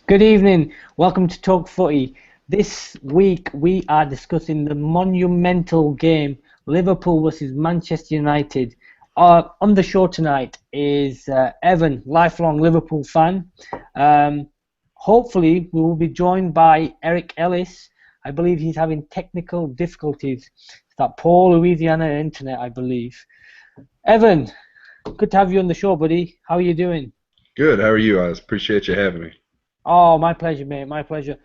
Good evening. Welcome to Talk Footy. This week we are discussing the monumental game Liverpool versus Manchester United. On the show tonight is Evan, lifelong Liverpool fan. Hopefully we will be joined by Eric Ellis. I believe he's having technical difficulties. It's that poor Louisiana internet, I believe. Evan, good to have you on the show, buddy. How are you doing? Good. How are you? I appreciate you having me. Oh, my pleasure, mate. My pleasure.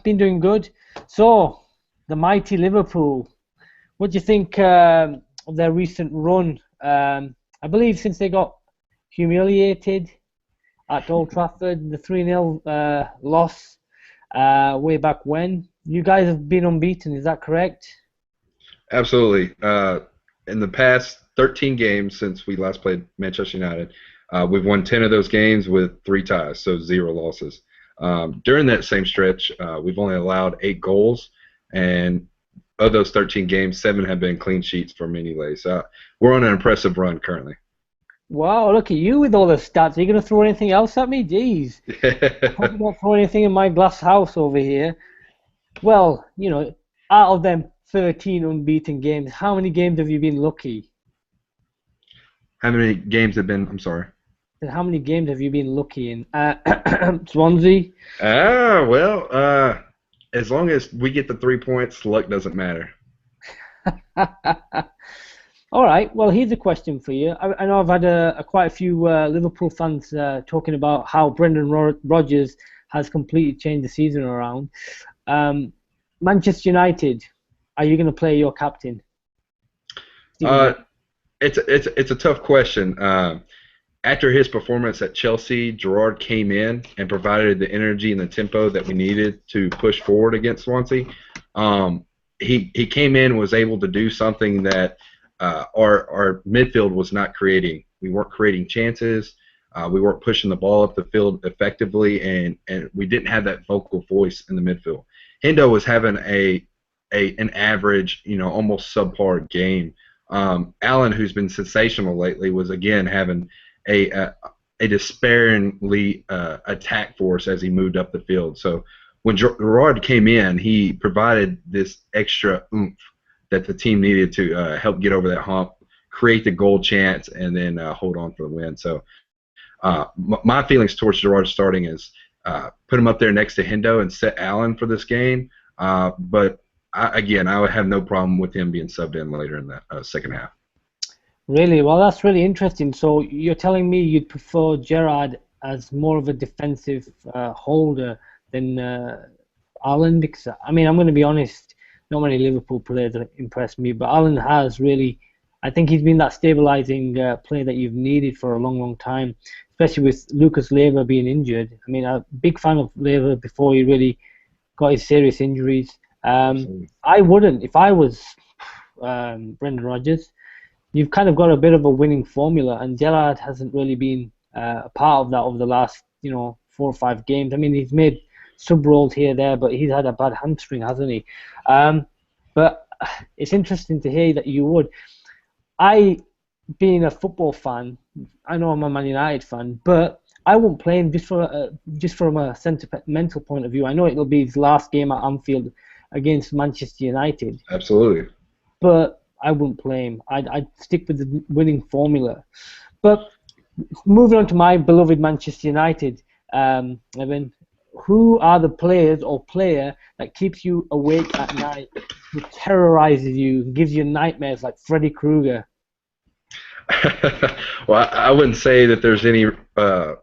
Been doing good. So, the mighty Liverpool. What do you think of their recent run? I believe since they got humiliated at Old Trafford, the 3-0 loss way back when. You guys have been unbeaten, is that correct? Absolutely. In the past 13 games since we last played Manchester United, we've won 10 of those games with 3 ties, so 0 losses. During that same stretch, we've only allowed 8 goals, and of those 13 games, 7 have been clean sheets for many lays. We're on an impressive run currently. Wow, look at you with all the stats. Are you going to throw anything else at me? Jeez. Hope you don't throw anything in my glass house over here. Well, out of them 13 unbeaten games, how many games have you been lucky? How many games have been? I'm sorry. And how many games have you been lucky in? Swansea? As long as we get the 3 points, luck doesn't matter. All right. Well, here's a question for you. I know I've had quite a few Liverpool fans talking about how Brendan Rodgers has completely changed the season around. Manchester United, are you going to play your captain? It's a tough question. After his performance at Chelsea, Gerrard came in and provided the energy and the tempo that we needed to push forward against Swansea. He came in and was able to do something that our midfield was not creating. We weren't creating chances. We weren't pushing the ball up the field effectively, and we didn't have that vocal voice in the midfield. Hendo was having an average, almost subpar game. Allen, who's been sensational lately, was again having a despairingly attack force as he moved up the field. So when Gerrard came in, he provided this extra oomph that the team needed to help get over that hump, create the goal chance, and then hold on for the win. So my feelings towards Gerrard starting is put him up there next to Hendo and set Allen for this game. But I would have no problem with him being subbed in later in the second half. Really? Well, that's really interesting. So you're telling me you'd prefer Gerrard as more of a defensive holder than Allen? Because, I'm going to be honest, not many Liverpool players that impressed me, but Allen has really, I think he's been that stabilizing player that you've needed for a long, long time, especially with Lucas Leiva being injured. I'm a big fan of Leiva before he really got his serious injuries. I wouldn't, if I was Brendan Rodgers. You've kind of got a bit of a winning formula, and Gerrard hasn't really been a part of that over the last, 4 or 5 games. He's made sub roles here there, but he's had a bad hamstring, hasn't he? But it's interesting to hear that you would. Being a football fan, I know I'm a Man United fan, but I won't play him just from a sentimental point of view. I know it'll be his last game at Anfield against Manchester United. Absolutely. But I wouldn't play him. I'd stick with the winning formula. But moving on to my beloved Manchester United, Evan, who are the players or player that keeps you awake at night, who terrorizes you, gives you nightmares like Freddy Krueger? Well, I wouldn't say that there's any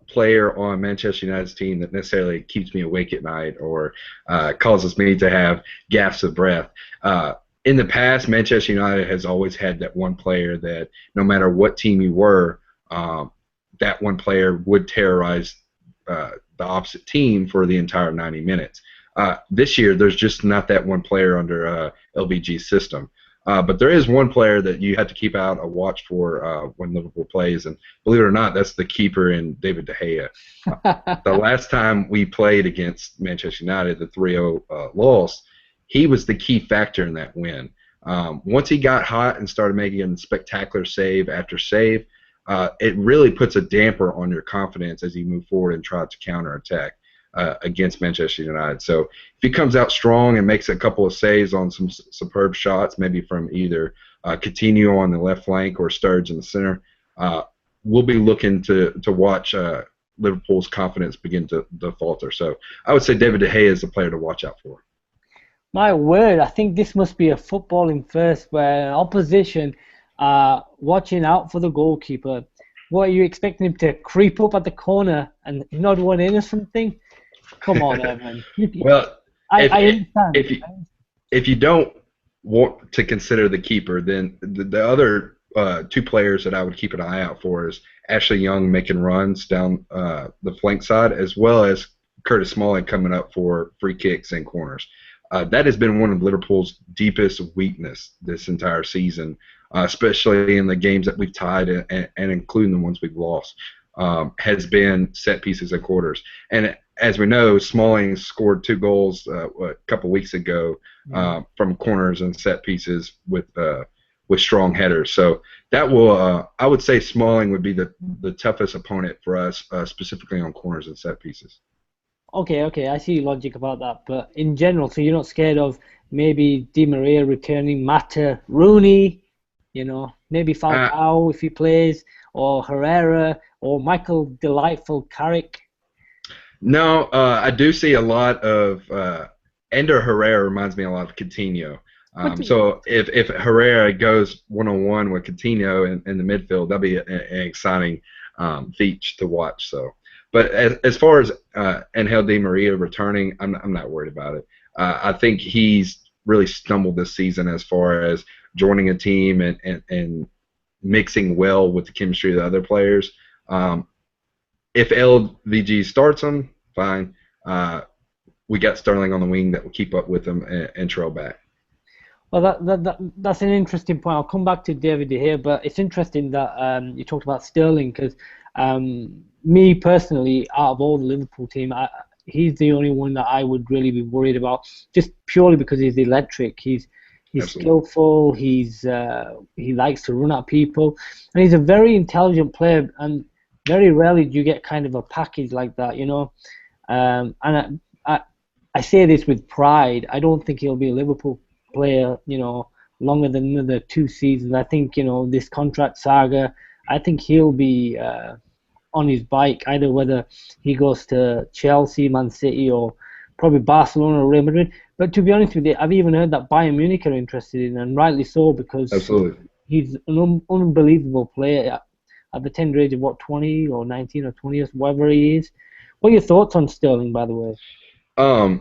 player on Manchester United's team that necessarily keeps me awake at night or causes me to have gasps of breath. In the past, Manchester United has always had that one player that no matter what team you were, that one player would terrorize the opposite team for the entire 90 minutes. This year, there's just not that one player under LVG's system. But there is one player that you have to keep out a watch for when Liverpool plays, and believe it or not, that's the keeper in David De Gea. The last time we played against Manchester United, the 3-0 loss, he was the key factor in that win. Once he got hot and started making spectacular save after save, it really puts a damper on your confidence as you move forward and try to counterattack. against Manchester United. So if he comes out strong and makes a couple of saves on some superb shots, maybe from either Coutinho on the left flank or Sturridge in the center, we'll be looking to watch Liverpool's confidence begin to falter. So I would say David De Gea is the player to watch out for. My word, I think this must be a footballing first where opposition are watching out for the goalkeeper. What, are you expecting him to creep up at the corner and nod one in or something? Come on, Evan. Well, I understand. If you don't want to consider the keeper, then the other two players that I would keep an eye out for is Ashley Young making runs down the flank side, as well as Curtis Smalling coming up for free kicks and corners. That has been one of Liverpool's deepest weakness this entire season, especially in the games that we've tied and including the ones we've lost, has been set pieces and quarters. And as we know, Smalling scored 2 goals a couple weeks ago from corners and set pieces with strong headers. So that will, I would say, Smalling would be the toughest opponent for us, specifically on corners and set pieces. Okay, I see logic about that. But in general, so you're not scared of maybe Di Maria returning, Mata, Rooney, maybe Falcao if he plays, or Herrera, or Michael Delightful Carrick? No, I do see a lot of Ender Herrera reminds me a lot of Coutinho. So if Herrera goes one-on-one with Coutinho in the midfield, that'll be an exciting feat to watch. So. But as far as Angel Di Maria returning, I'm not worried about it. I think he's really stumbled this season as far as joining a team and mixing well with the chemistry of the other players. If LVG starts him, fine. We got Sterling on the wing that will keep up with him and trail back. Well, that's an interesting point. I'll come back to David De Gea, but it's interesting that you talked about Sterling because me personally, out of all the Liverpool team, he's the only one that I would really be worried about, just purely because he's electric. He's skillful. He likes to run at people, and he's a very intelligent player. And very rarely do you get kind of a package like that, And I say this with pride. I don't think he'll be a Liverpool player, longer than another 2 seasons. I think this contract saga. I think he'll be on his bike, either whether he goes to Chelsea, Man City, or probably Barcelona or Real Madrid. But to be honest with you, I've even heard that Bayern Munich are interested in, and rightly so, because Absolutely. He's an unbelievable player at the tender age of 20 or 19 or 20 or whatever he is. What are your thoughts on Sterling, by the way?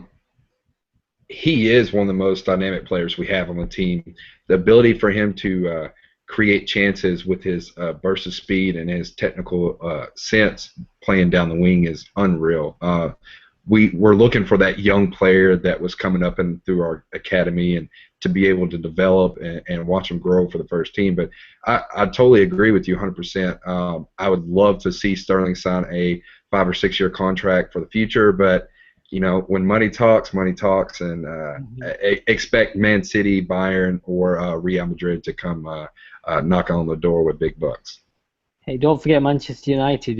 He is one of the most dynamic players we have on the team. The ability for him to create chances with his burst of speed and his technical sense playing down the wing is unreal. We're looking for that young player that was coming up and through our academy and to be able to develop and watch him grow for the first team. But I totally agree with you 100%. I would love to see Sterling sign a 5 or 6 year contract for the future, but when money talks, and expect Man City, Bayern, or Real Madrid to come knocking on the door with big bucks. Hey, don't forget Manchester United,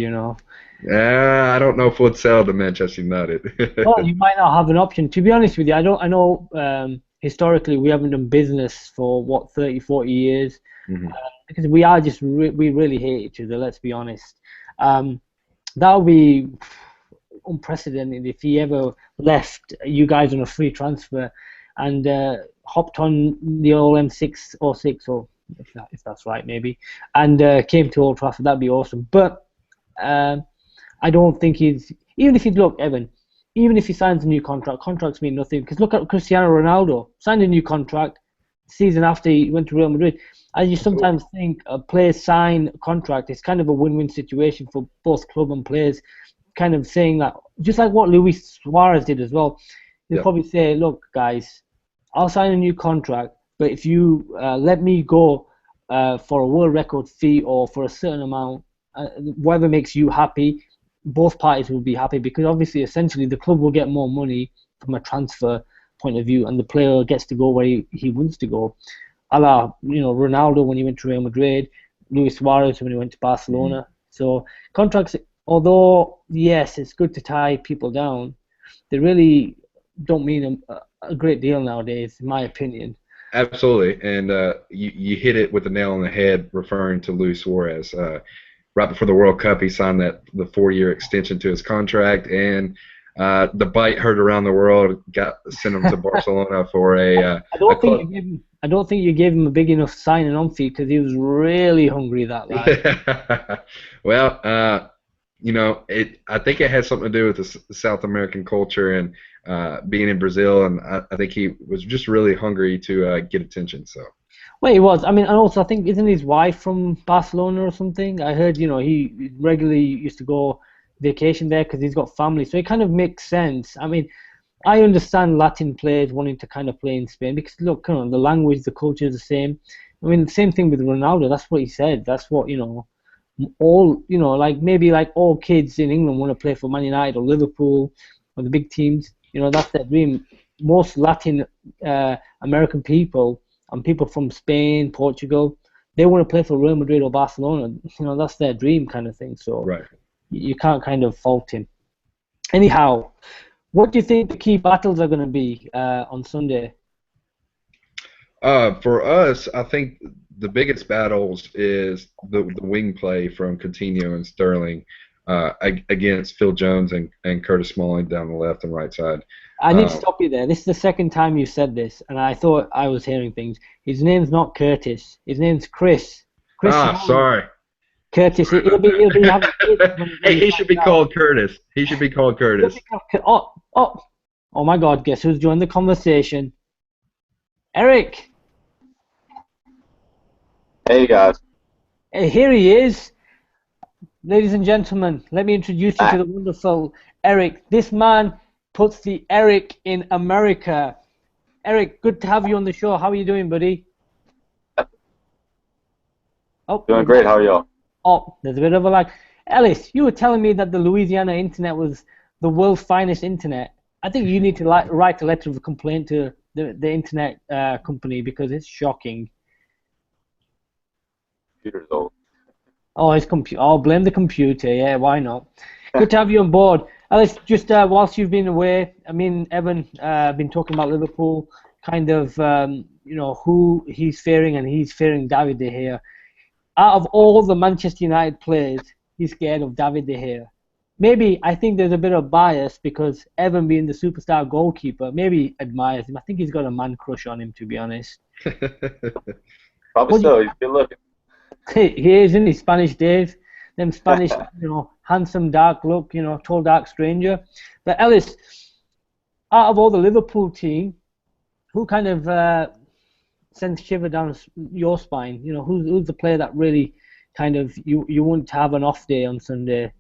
I don't know if we'll sell to Manchester United. Well, you might not have an option. To be honest with you, I know historically we haven't done business for 30, 40 years because we are just we really hate each other. Let's be honest. That would be unprecedented if he ever left you guys on a free transfer and hopped on the old M606 or if that's right maybe and came to Old Trafford. That'd be awesome. But I don't think even if he signs a new contract, contracts mean nothing, because look at Cristiano Ronaldo, signed a new contract season after he went to Real Madrid. And you sometimes think a player sign a contract is kind of a win-win situation for both club and players, kind of saying that, just like what Luis Suarez did as well. He'll probably say, look guys, I'll sign a new contract, but if you let me go for a world record fee or for a certain amount, whatever makes you happy, both parties will be happy, because obviously essentially the club will get more money from a transfer point of view and the player gets to go where he wants to go. A la, Ronaldo when he went to Real Madrid, Luis Suarez when he went to Barcelona. So contracts, although yes, it's good to tie people down, they really don't mean a great deal nowadays, in my opinion. Absolutely, and you hit it with the nail on the head, referring to Luis Suarez. Right before the World Cup, he signed the 4-year extension to his contract, and the bite heard around the world, got sent him to Barcelona for I a don't think club. I don't think you gave him a big enough signing on fee because he was really hungry, that lad. Well, I think it has something to do with the South American culture and being in Brazil, and I think he was just really hungry to get attention. So. Well, he was. I mean, and also I think isn't his wife from Barcelona or something? I heard, he regularly used to go vacation there because he's got family. So it kind of makes sense. I mean, I understand Latin players wanting to kind of play in Spain because look, the language, the culture is the same. I mean, the same thing with Ronaldo. That's what he said. That's what all like maybe like all kids in England want to play for Man United or Liverpool or the big teams. That's their dream. Most Latin American people and people from Spain, Portugal, they want to play for Real Madrid or Barcelona. That's their dream kind of thing. So Right. you can't kind of fault him. Anyhow, what do you think the key battles are going to be on Sunday? For us, I think the biggest battles is the wing play from Coutinho and Sterling against Phil Jones and Curtis Smalling down the left and right side. I need to stop you there. This is the second time you said this, and I thought I was hearing things. His name's not Curtis. His name's Chris. Chris Smalling. Sorry. Curtis. He'll be having kids when He should be called Curtis. He should be called Curtis. Oh my God! Guess who's joined the conversation? Eric. Hey guys. Here he is. Ladies and gentlemen, let me introduce you to the wonderful Eric. This man puts the Eric in America. Eric, good to have you on the show. How are you doing, buddy? Oh, doing great. How are y'all? Oh, there's a bit of a lag. Ellis, you were telling me that the Louisiana internet was the world's finest internet. I think you need to write a letter of complaint to the internet company because it's shocking. Computer's old. Oh, his computer. Oh, blame the computer. Yeah, why not? Good to have you on board. Alice, just whilst you've been away, I mean, Evan been talking about Liverpool, kind of, who he's fearing, and he's fearing David De Gea. Out of all the Manchester United players, he's scared of David De Gea. Maybe I think there's a bit of bias because Evan being the superstar goalkeeper, maybe admires him. I think he's got a man crush on him, to be honest. Probably so. He's good looking. He is, in his Spanish days. Them Spanish, handsome, dark look, tall, dark stranger. But Ellis, out of all the Liverpool team, who kind of sends shiver down your spine? Who's the player that really kind of you want to have an off day on Sunday?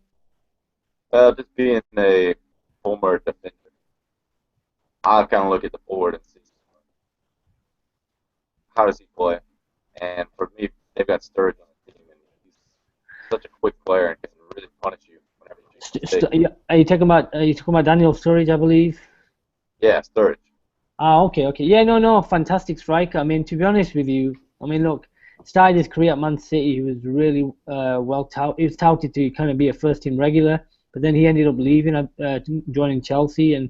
Just being a former defender, I kind of look at the board and see how does he play. And for me, they've got Sturridge on the team, and he's such a quick player and can really punish you whenever you make a mistake. Are you talking about Daniel Sturridge, I believe? Yeah, Sturridge. Okay. Yeah, no, fantastic striker. I mean, to be honest with you, look, started his career at Man City. He was really he was touted to kind of be a first-team regular, but then he ended up leaving, joining Chelsea. And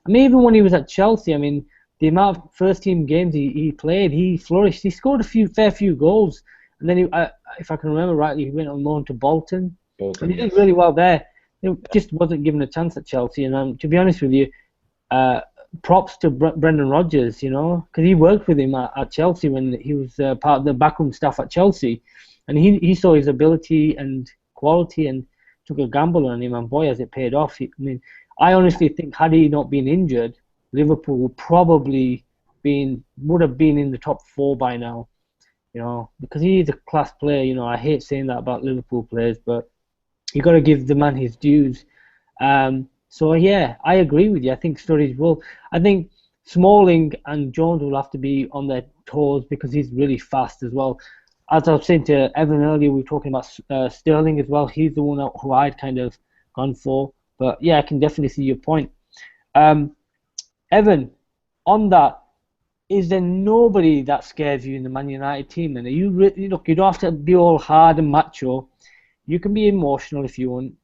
I mean, even when he was at Chelsea, I mean, the amount of first-team games he played, he flourished. He scored a fair few goals, and then if I can remember rightly, he went on loan to Bolton. And he did really well there. He just wasn't given a chance at Chelsea. And to be honest with you, props to Brendan Rodgers, because he worked with him at Chelsea when he was part of the backroom staff at Chelsea, and he saw his ability and quality and took a gamble on him, and boy, has it paid off. I honestly think had he not been injured, Liverpool would probably would have been in the top 4 by now, because he is a class player. I hate saying that about Liverpool players, but you got to give the man his dues. So yeah, I agree with you. I think Sturridge will. I think Smalling and Jones will have to be on their toes because he's really fast as well. As I was saying to Evan earlier, we were talking about Sterling as well. He's the one who I'd kind of gone for. But yeah, I can definitely see your point. Evan, on that, is there nobody that scares you in the Man United team? And look, you don't have to be all hard and macho. You can be emotional if you want.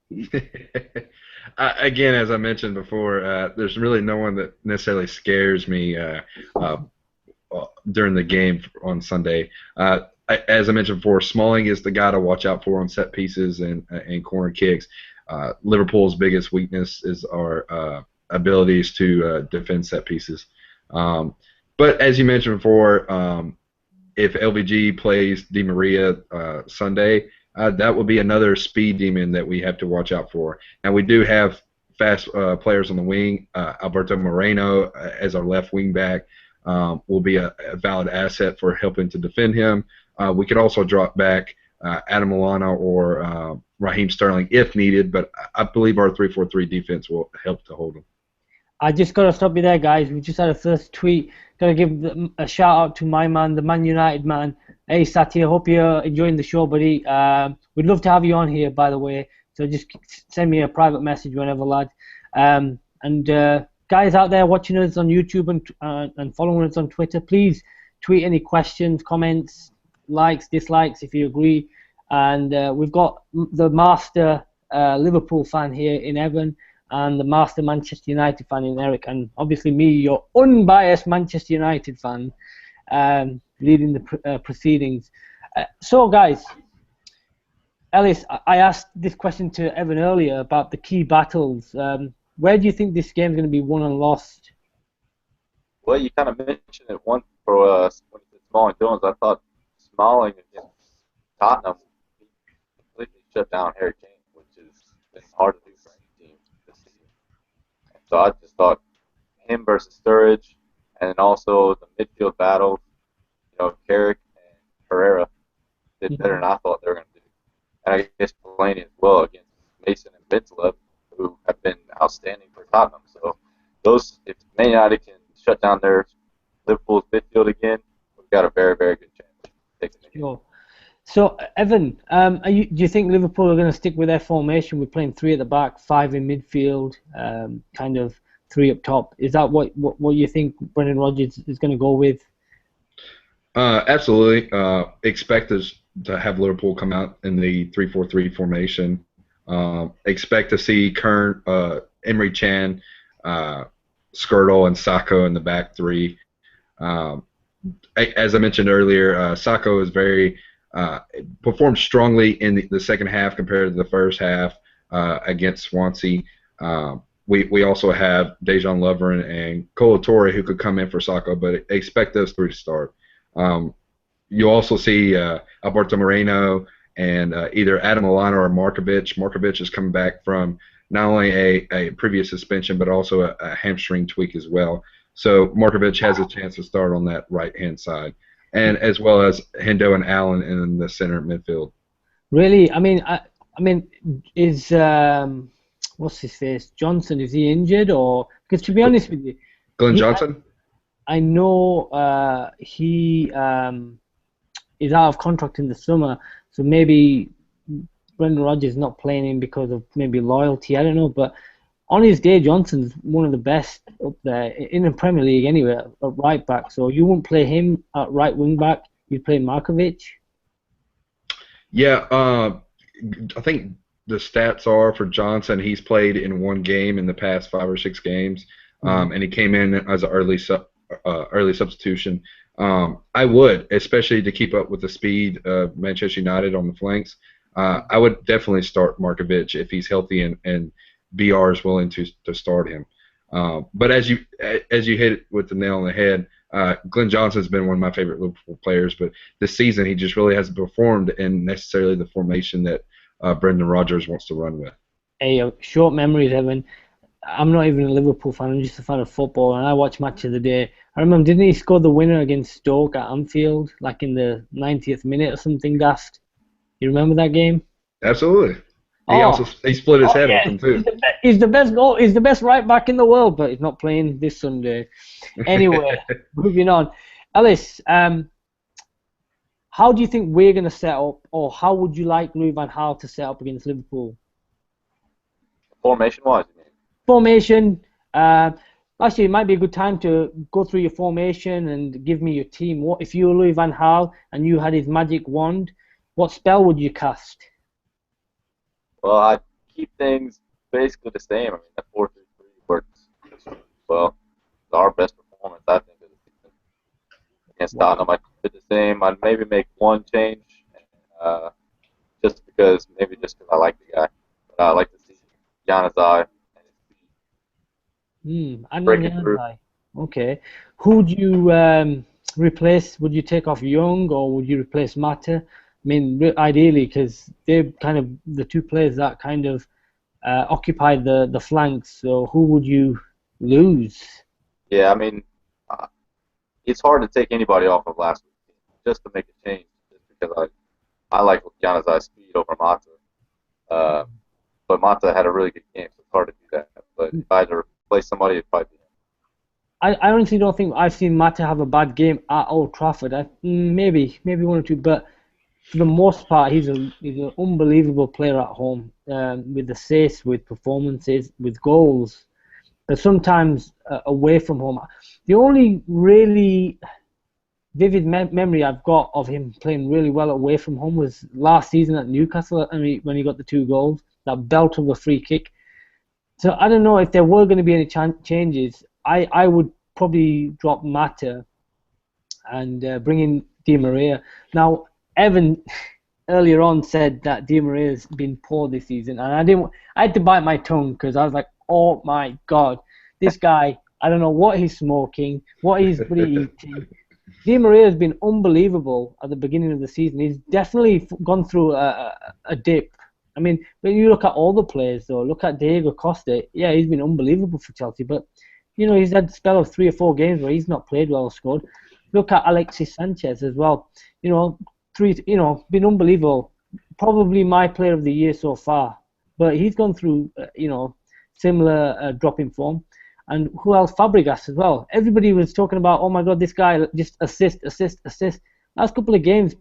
Again, as I mentioned before, there's really no one that necessarily scares me during the game on Sunday. As I mentioned before, Smalling is the guy to watch out for on set pieces and corner kicks. Liverpool's biggest weakness is our abilities to defend set pieces. But as you mentioned before, if LVG plays Di Maria Sunday, that will be another speed demon that we have to watch out for. And we do have fast players on the wing. Alberto Moreno as our left wing back will be a valid asset for helping to defend him. We could also drop back Adam Lallana or Raheem Sterling if needed, but I believe our 3-4-3 defense will help to hold them. I just got to stop you there, guys. We just had a first tweet. Got to give a shout out to my man, the Man United man. Hey, Satya, hope you're enjoying the show, buddy. We'd love to have you on here, by the way. So just send me a private message whenever, lad. And guys out there watching us on YouTube and following us on Twitter, please tweet any questions, comments, likes, dislikes if you agree. And we've got the master Liverpool fan here in Evan, and the master Manchester United fan in Eric, and obviously me, your unbiased Manchester United fan, leading the proceedings. So, guys, Ellis, I asked this question to Evan earlier about the key battles. Where do you think this game is going to be won and lost? Well, you kind of mentioned it once for when you said Smalling Jones. I thought Smalling against Tottenham completely shut down Harry Kane, which is been hard to do for any team this season. So I just thought him versus Sturridge, and then also the midfield battles, Carrick and Herrera did better than I thought they were going to do. And I guess Fellaini as well against Mason and Vinceleb, who have been outstanding for Tottenham. So if Man United can shut down their Liverpool's midfield again, we've got a very, very good chance of taking the game. Sure. So, Evan, do you think Liverpool are going to stick with their formation? We're playing 3 at the back, 5 in midfield, kind of 3 up top. Is that what you think Brendan Rodgers is going to go with? Absolutely. Expect us to have Liverpool come out in the 3-4-3 formation. Expect to see Kern, Emery Chan, Skirtle, and Sacco in the back 3. As I mentioned earlier, Sacco is performed strongly in the second half compared to the first half against Swansea. We also have Dejan Lovren and Kolo Touré who could come in for Sacco, but expect those 3 to start. You'll also see Alberto Moreno and either Adam Lallana or Markovic. Markovic is coming back from not only a previous suspension but also a hamstring tweak as well. So Markovic has a chance to start on that right-hand side, and as well as Hendo and Allen in the center midfield. Really? I mean, is what's his face? Johnson, is he injured, or because to be honest with you, Glenn Johnson? I know he is out of contract in the summer, so maybe Brendan Rodgers not playing him because of maybe loyalty. I don't know, but on his day, Johnson's one of the best up there in the Premier League anyway, at right back. So you wouldn't play him at right wing back. You'd play Markovic. Yeah, I think the stats are for Johnson, he's played in 1 game in the past 5 or 6 games, and he came in as an early substitution. I would, especially to keep up with the speed of Manchester United on the flanks. I would definitely start Markovic if he's healthy and BR is willing to start him. But as you hit it with the nail on the head, Glenn Johnson's been one of my favorite Liverpool players, but this season he just really hasn't performed in necessarily the formation that Brendan Rodgers wants to run with. Hey, short memories, Evan. I'm not even a Liverpool fan. I'm just a fan of football, and I watch Match of the Day. I remember, didn't he score the winner against Stoke at Anfield, like in the 90th minute or something daft? You remember that game? Absolutely. He split his head open too. He's the best goal. He's the best right back in the world, but he's not playing this Sunday. Anyway, moving on. Ellis, how do you think we're going to set up, or how would you like Louis van Gaal to set up against Liverpool? Formation-wise, you mean? Formation. Actually, it might be a good time to go through your formation and give me your team. What if you were Louis van Gaal and you had his magic wand? What spell would you cast? Well, I'd keep things basically the same. I mean, the 4-3-3 works extremely well. It's our best performance, I think, of the season against Wow. Tottenham. I keep it the same. I'd maybe make one change, uh, just because I like the guy. But I like to see Yanazai and his speed Adnan breaking through. Januzaj. Okay. Who would you replace? Would you take off Young or would you replace Mata? I mean, ideally, because they're kind of the two players that kind of occupy the flanks. So who would you lose? Yeah, I mean, uh, it's hard to take anybody off of last week's team just to make a change, just because I like Yanazai's speed over Mata. Uh, but Mata had a really good game, so it's hard to do that. But if I had to replace somebody, it'd probably be him. I honestly don't think I've seen Mata have a bad game at Old Trafford. Maybe one or two, but for the most part, he's an unbelievable player at home, with assists, with performances, with goals. But sometimes away from home, the only really vivid memory I've got of him playing really well away from home was last season at Newcastle. I mean, when he got the 2 goals, that belt of a free kick. So I don't know if there were going to be any changes. I would probably drop Mata and bring in Di Maria. Now, Evan earlier on said that Di Maria's been poor this season, and I had to bite my tongue because I was like, oh my God, this guy, I don't know what he's smoking, what he's eating. Di Maria's been unbelievable at the beginning of the season. He's definitely gone through a dip. I mean, when you look at all the players, though, look at Diego Costa. Yeah, he's been unbelievable for Chelsea, but he's had a spell of 3 or 4 games where he's not played well or scored. Look at Alexis Sanchez as well. Been unbelievable. Probably my player of the year so far. But he's gone through, similar drop in form. And who else? Fabregas as well. Everybody was talking about, oh my God, this guy just assist. Last couple of games,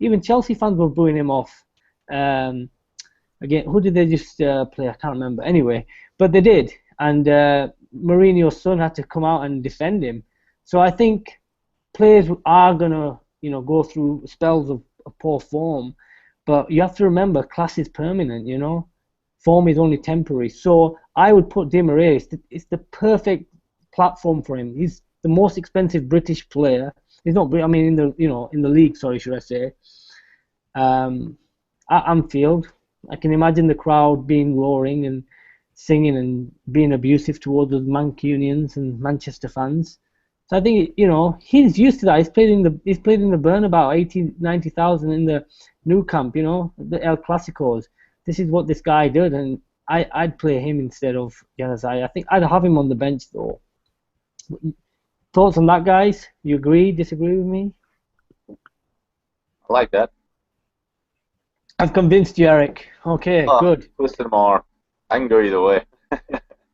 even Chelsea fans were booing him off. Again, who did they just play? I can't remember. Anyway, but they did. And Mourinho's son had to come out and defend him. So I think players are going to, go through spells of poor form. But you have to remember, class is permanent, Form is only temporary. So I would put Di Maria. It's the perfect platform for him. He's the most expensive British player. He's not. I mean, in the league. Sorry, should I say? At Anfield, I can imagine the crowd being roaring and singing and being abusive towards the Mancunians and Manchester fans. So I think he's used to that. He's played in the Burn about 90,000 in the Nou Camp. The El Clasicos. This is what this guy did, and I'd play him instead of Januzaj. I think I'd have him on the bench though. Thoughts on that, guys? You agree? Disagree with me? I like that. I've convinced you, Eric. Okay, good. Twist them more. I can go either way.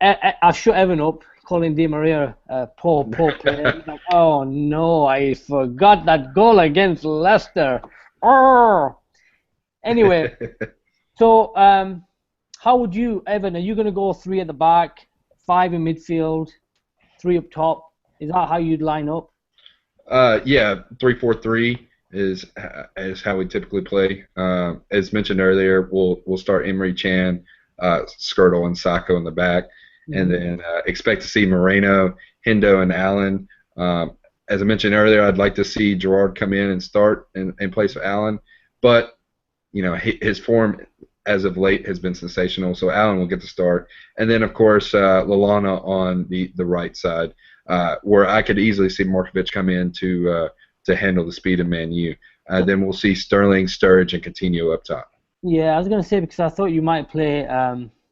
I've shut Evan up, calling Di Maria a poor player. He's like, oh no, I forgot that goal against Leicester. Oh. Anyway, so how would you, Evan? Are you going to go 3 at the back, 5 in midfield, 3 up top? Is that how you'd line up? Yeah, 3-4-3 is how we typically play. As mentioned earlier, we'll start Emery Chan, Skirtle, and Sacco in the back, and then expect to see Moreno, Hendo, and Allen. As I mentioned earlier, I'd like to see Gerrard come in and start in place of Allen, but his form as of late has been sensational, so Allen will get the start, and then of course Lallana on the right side, where I could easily see Markovic come in to handle the speed of Man U. Then we'll see Sterling, Sturridge, and Coutinho up top. Yeah, I was going to say, because I thought you might play,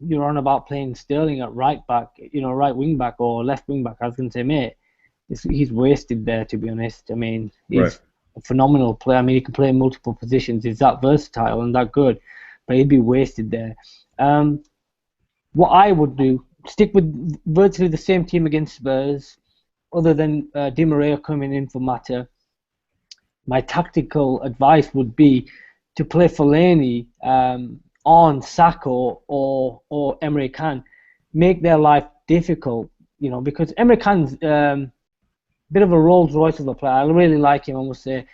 you're on about playing Sterling at right back, right wing back or left wing back. I was going to say, mate, he's wasted there, to be honest. I mean, he's a phenomenal player. I mean, he can play in multiple positions. He's that versatile and that good, but he'd be wasted there. What I would do, stick with virtually the same team against Spurs, other than Di Maria coming in for Mata. My tactical advice would be to play Fellaini on Sacco or Emre Can. Make their life difficult, because Emre Can's a bit of a Rolls Royce of a player. I really like him, I must say.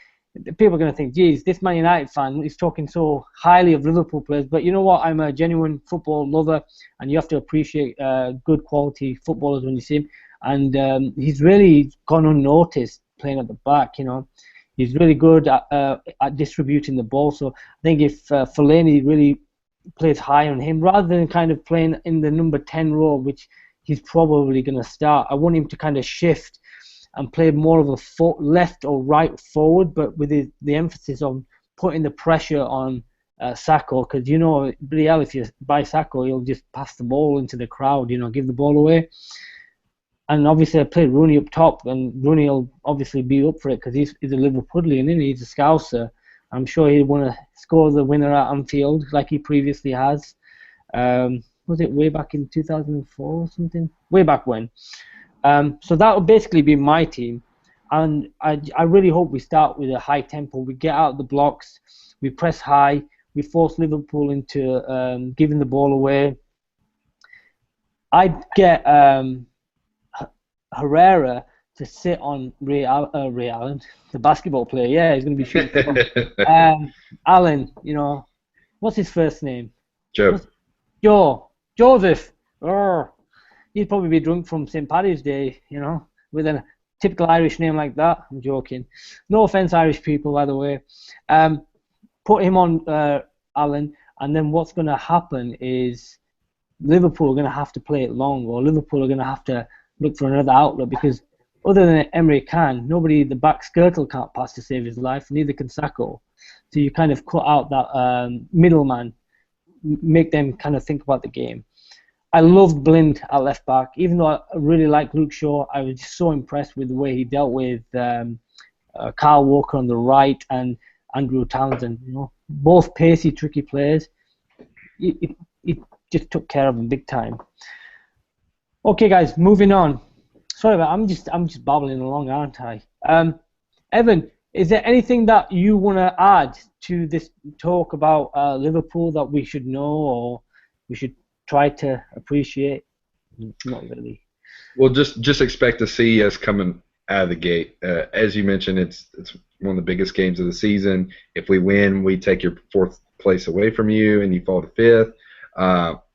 people are going to think, geez, this Man United fan is talking so highly of Liverpool players. But you know what? I'm a genuine football lover, and you have to appreciate good quality footballers when you see him. And he's really gone unnoticed playing at the back. He's really good at distributing the ball. So I think if Fellaini really plays high on him, rather than kind of playing in the number 10 role, which he's probably going to start, I want him to kind of shift and play more of a left or right forward, but with the emphasis on putting the pressure on Sacco, because bloody hell, if you buy Sacco, he'll just pass the ball into the crowd, give the ball away. And obviously I played Rooney up top, and Rooney will obviously be up for it because he's a Liverpudlian, isn't he? He's a Scouser. I'm sure he'll want to score the winner at Anfield like he previously has. Was it way back in 2004 or something? Way back when. So that will basically be my team, and I really hope we start with a high tempo. We get out of the blocks, we press high, we force Liverpool into giving the ball away. I'd get Herrera to sit on Ray Allen, the basketball player. Yeah, he's going to be shooting. Allen, what's his first name? Joseph. He'd probably be drunk from St. Paddy's Day, with a typical Irish name like that. I'm joking. No offense, Irish people, by the way. Put him on Allen, and then what's going to happen is Liverpool are going to have to play it long, or Liverpool are going to have to look for another outlet, because other than Emre Can, nobody, the back Skirtle can't pass to save his life, neither can Sacco. So you kind of cut out that middleman, make them kind of think about the game. I loved Blind at left back, even though I really like Luke Shaw. I was just so impressed with the way he dealt with Kyle Walker on the right and Andrew Townsend. Both pacey, tricky players. He just took care of them big time. Okay, guys, moving on. Sorry, but I'm just babbling along, aren't I? Evan, is there anything that you want to add to this talk about Liverpool that we should know or we should try to appreciate? Not really. Well, just expect to see us coming out of the gate. As you mentioned, it's one of the biggest games of the season. If we win, we take your 4th place away from you, and you fall to 5th.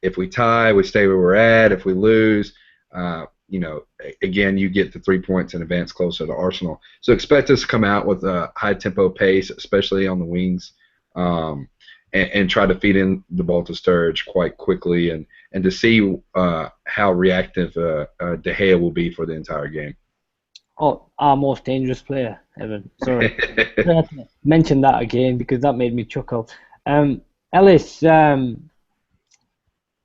If we tie, we stay where we're at. If we lose, again, you get the 3 points and advance closer to Arsenal. So expect us to come out with a high tempo pace, especially on the wings. And try to feed in the ball to Sturridge quite quickly, and to see how reactive De Gea will be for the entire game. Oh, our most dangerous player, Evan. Sorry. I have to mention that again because that made me chuckle. Ellis,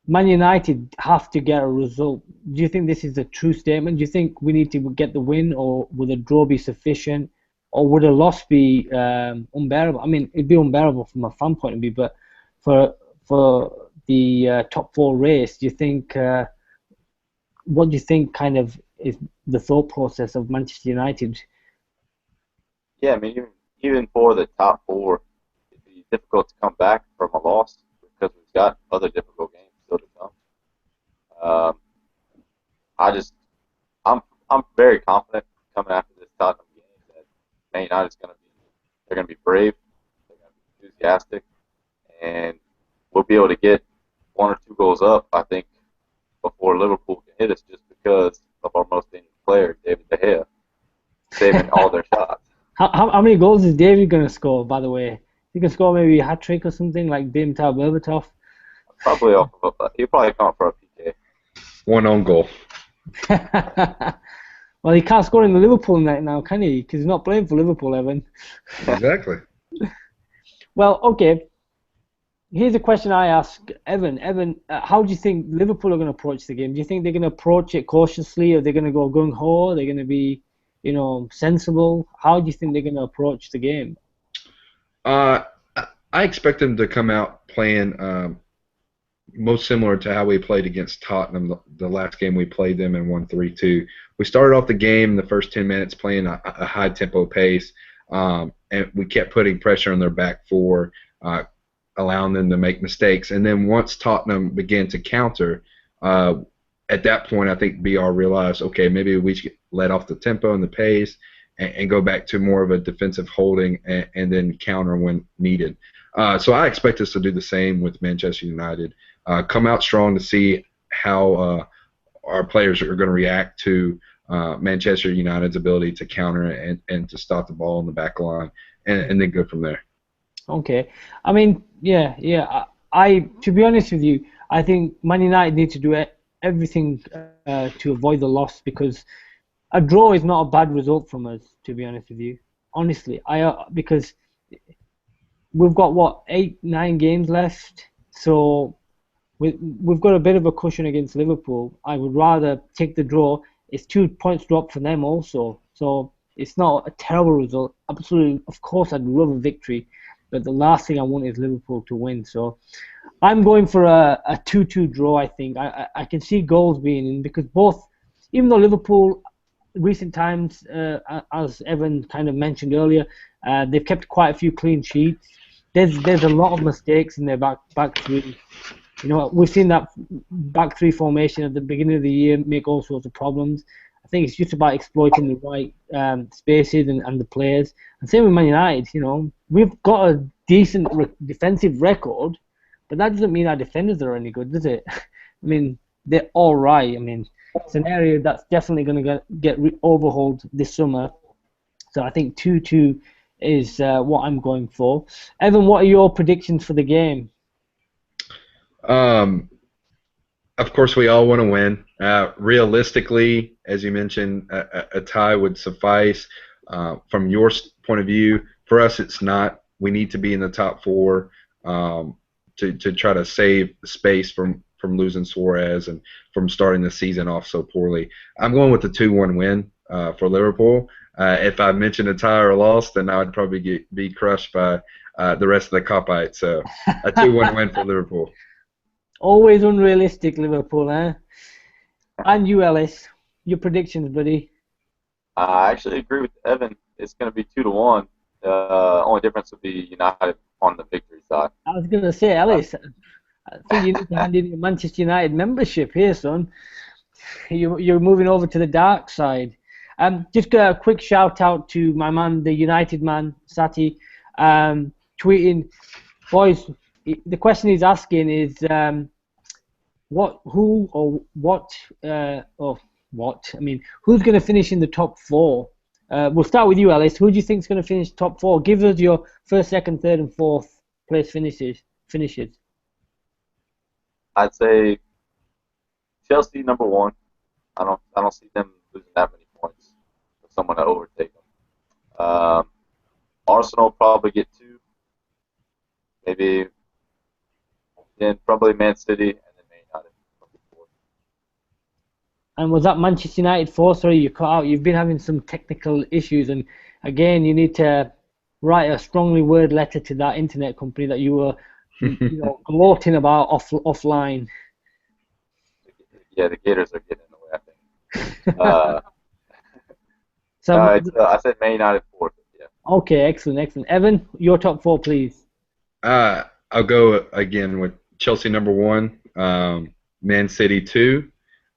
Man United have to get a result. Do you think this is a true statement? Do you think we need to get the win, or would a draw be sufficient? Or would a loss be unbearable? I mean, it'd be unbearable from a fan point of view, but for the top 4 race, do you think? What do you think kind of is the thought process of Manchester United? Yeah, I mean, even for the top 4, it'd be difficult to come back from a loss because we've got other difficult games still to come. I'm very confident coming after this Tottenham game that Man United's they're gonna be brave, they're gonna be enthusiastic, and we'll be able to get 1 or 2 goals up, I think, before Liverpool can hit us, just because of our most dangerous player, David De Gea, saving all their shots. How many goals is David gonna score? By the way, he can score maybe a hat trick or something like Dimitar Berbatov. He'll probably come for a PK. 1 own goal. Well, he can't score in the Liverpool net now, can he? Because he's not playing for Liverpool, Evan. Exactly. Well, okay. Here's a question I ask Evan. Evan, how do you think Liverpool are going to approach the game? Do you think they're going to approach it cautiously, or they're going to go gung-ho? Are they going to be, sensible? How do you think they're going to approach the game? I expect them to come out playing most similar to how we played against Tottenham the last game we played them and won 3-2. We started off the game in the first 10 minutes playing a high tempo pace, and we kept putting pressure on their back 4, allowing them to make mistakes. And then once Tottenham began to counter, at that point I think BR realized, okay, maybe we should let off the tempo and the pace and go back to more of a defensive holding and then counter when needed. So I expect us to do the same with Manchester United. Come out strong to see how our players are going to react to Manchester United's ability to counter and to stop the ball in the back line, and then go from there. Okay. I mean, yeah. I to be honest with you, I think Man United need to do everything to avoid the loss, because a draw is not a bad result from us, to be honest with you. Honestly, because we've got what 8-9 games left, so we've got a bit of a cushion against Liverpool. I would rather take the draw. It's 2 points drop for them also, so it's not a terrible result. Absolutely, of course, I'd love a victory, but the last thing I want is Liverpool to win. So I'm going for a 2-2 draw. I think I can see goals being in, because both, even though Liverpool recent times, as Evan kind of mentioned earlier, they've kept quite a few clean sheets. There's a lot of mistakes in their back three. You know, we've seen that back three formation at the beginning of the year make all sorts of problems. I think it's just about exploiting the right spaces and the players. And same with Man United. You know, we've got a decent defensive record, but that doesn't mean our defenders are any good, does it? I mean, they're all right. I mean, it's an area that's definitely going to get overhauled this summer. So I think 2-2 is what I'm going for. Evan, what are your predictions for the game? Of course, we all want to win. Realistically, as you mentioned, a tie would suffice. From your point of view, for us, it's not. We need to be in the top four to try to save space from losing Suarez and from starting the season off so poorly. I'm going with the 2-1 win for Liverpool. If I mentioned a tie or a loss, then I would probably be crushed by the rest of the Copites. So a 2-1 win for Liverpool. Always unrealistic, Liverpool, eh? And you, Ellis, your predictions, buddy? I actually agree with Evan. It's going to be 2-1. Only difference would be United on the victory side. I was going to say, Ellis, I think you need to hand in your Manchester United membership here, son. You're moving over to the dark side. Just a quick shout out to my man, the United man, Sati, tweeting, boys. The question he's asking is who's going to finish in the top four? We'll start with you, Alice. Who do you think is going to finish top four? Give us your first, second, third, and fourth place finishes. I'd say Chelsea number 1. I don't see them losing that many points for someone to overtake them. Arsenal probably get 2. Maybe. Then probably Man City, and then Man United. And was that Manchester United 4? Sorry, you cut out. You've been having some technical issues, and again, you need to write a strongly worded letter to that internet company that you were, gloating about offline. Yeah, the Gators are getting in the way, I think. I said Man United 4th. Yeah. Okay, excellent. Evan, your top 4, please. I'll go again with Chelsea number 1, Man City 2.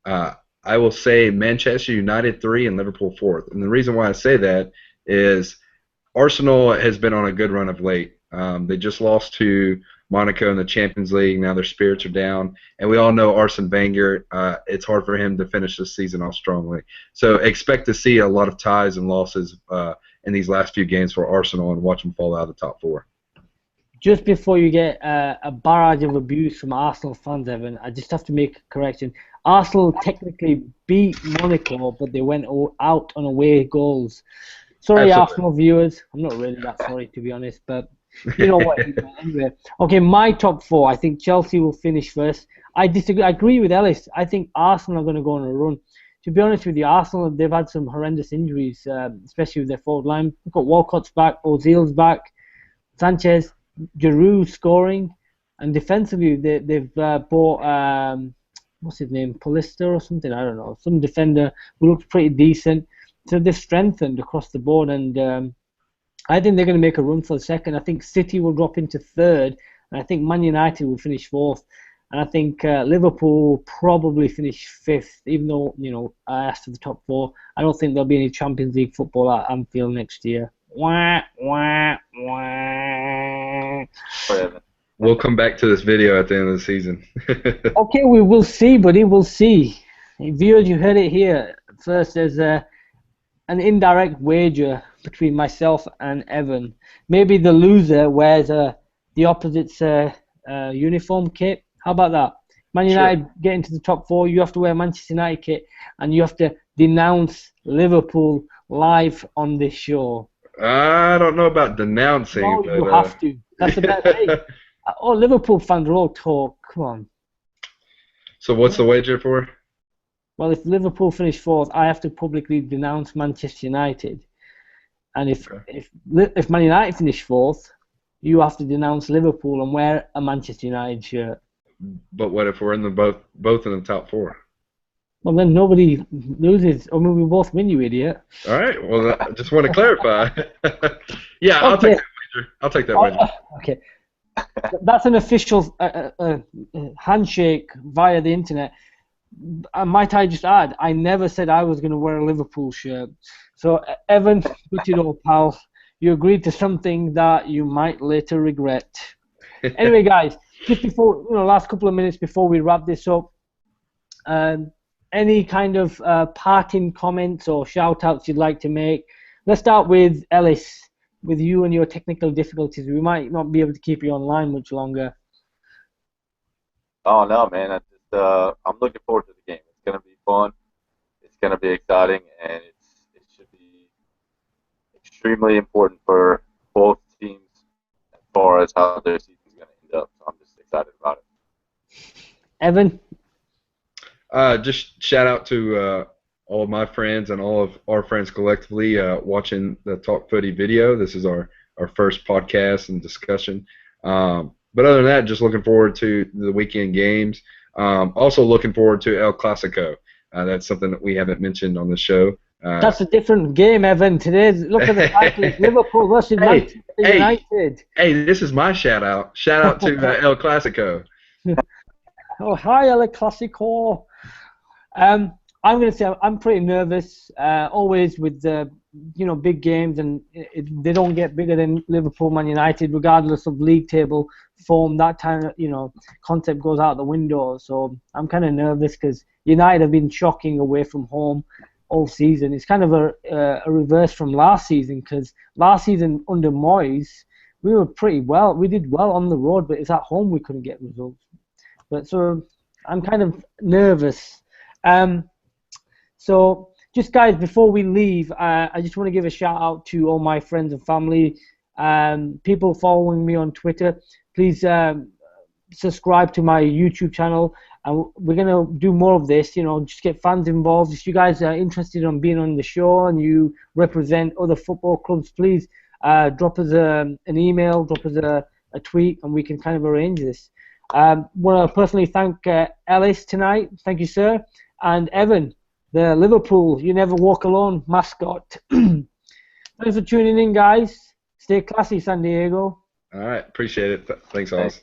I will say Manchester United 3 and Liverpool 4th. And the reason why I say that is Arsenal has been on a good run of late. They just lost to Monaco in the Champions League. Now their spirits are down. And we all know Arsene Wenger, it's hard for him to finish this season off strongly. So expect to see a lot of ties and losses in these last few games for Arsenal and watch them fall out of the top 4. Just before you get a barrage of abuse from Arsenal fans, Evan, I just have to make a correction. Arsenal technically beat Monaco, but they went out on away goals. Sorry, Absolutely. Arsenal viewers. I'm not really that sorry, to be honest, but you know what? Anyway, okay, my top 4. I think Chelsea will finish first. I disagree. I agree with Ellis. I think Arsenal are going to go on a run. To be honest with you, Arsenal, they've had some horrendous injuries, especially with their forward line. We've got Walcott's back, Ozil's back, Sanchez, Giroud scoring, and defensively they've bought what's his name, Paulista or something, I don't know, some defender who looks pretty decent. So they've strengthened across the board, and I think they're going to make a run for the second. I think City will drop into 3rd, and I think Man United will finish 4th. And I think Liverpool will probably finish fifth, even though, I asked for the top four. I don't think there'll be any Champions League football at Anfield next year. Wah, wah, wah. We'll come back to this video at the end of the season. Okay, we will see, buddy. We'll see. Viewers, you heard it here first. There's an indirect wager between myself and Evan. Maybe the loser wears the opposite's uniform kit. How about that? Man United get into the top four. You have to wear Manchester United kit, and you have to denounce Liverpool live on this show. I don't know about denouncing. No, but, you have to. That's the best way. Oh, Liverpool fans are all talk. Come on. So what's the wager for? Well, if Liverpool finish fourth, I have to publicly denounce Manchester United. And if Man United finish fourth, you have to denounce Liverpool and wear a Manchester United shirt. But what if we're in the both in the top four? Well, then nobody loses. Or maybe we both win, you idiot. All right. Well, I just want to clarify. Yeah, I'll take that wager. I'll take that wager. Okay. That's an official handshake via the internet. Might I just add, I never said I was going to wear a Liverpool shirt. So, Evan, good to know, pal. You agreed to something that you might later regret. Anyway, guys, just before, last couple of minutes before we wrap this up, any kind of parting comments or shout-outs you'd like to make? Let's start with Ellis. With you and your technical difficulties, we might not be able to keep you online much longer. Oh no, man! I'm looking forward to the game. It's gonna be fun. It's gonna be exciting, and it should be extremely important for both teams as far as how their season's gonna end up. So I'm just excited about it. Evan, just shout out to all of my friends and all of our friends collectively watching the Talk Footy video. This is our first podcast and discussion. But other than that, just looking forward to the weekend games. Also looking forward to El Clasico. That's something that we haven't mentioned on the show. That's a different game, Evan. Today, look at the title. It's Liverpool versus Manchester United. Hey, this is my shout out. Shout out to El Clasico. Oh, hi, El Clasico. I'm going to say I'm pretty nervous, always with the, big games, and they don't get bigger than Liverpool, Man United, regardless of league table form. That time, concept goes out the window. So I'm kind of nervous because United have been shocking away from home all season. It's kind of a reverse from last season, because last season under Moyes, we were pretty well. We did well on the road, but it's at home we couldn't get results. But so I'm kind of nervous. So, just guys, before we leave, I just want to give a shout out to all my friends and family, people following me on Twitter. Please subscribe to my YouTube channel, and we're gonna do more of this. Just get fans involved. If you guys are interested in being on the show and you represent other football clubs, please drop us an email, drop us a tweet, and we can kind of arrange this. Want to personally thank Ellis tonight. Thank you, sir, and Evan, the Liverpool You Never Walk Alone mascot. Thanks for tuning in, guys. Stay classy, San Diego. All right. Appreciate it. Thanks, Oz.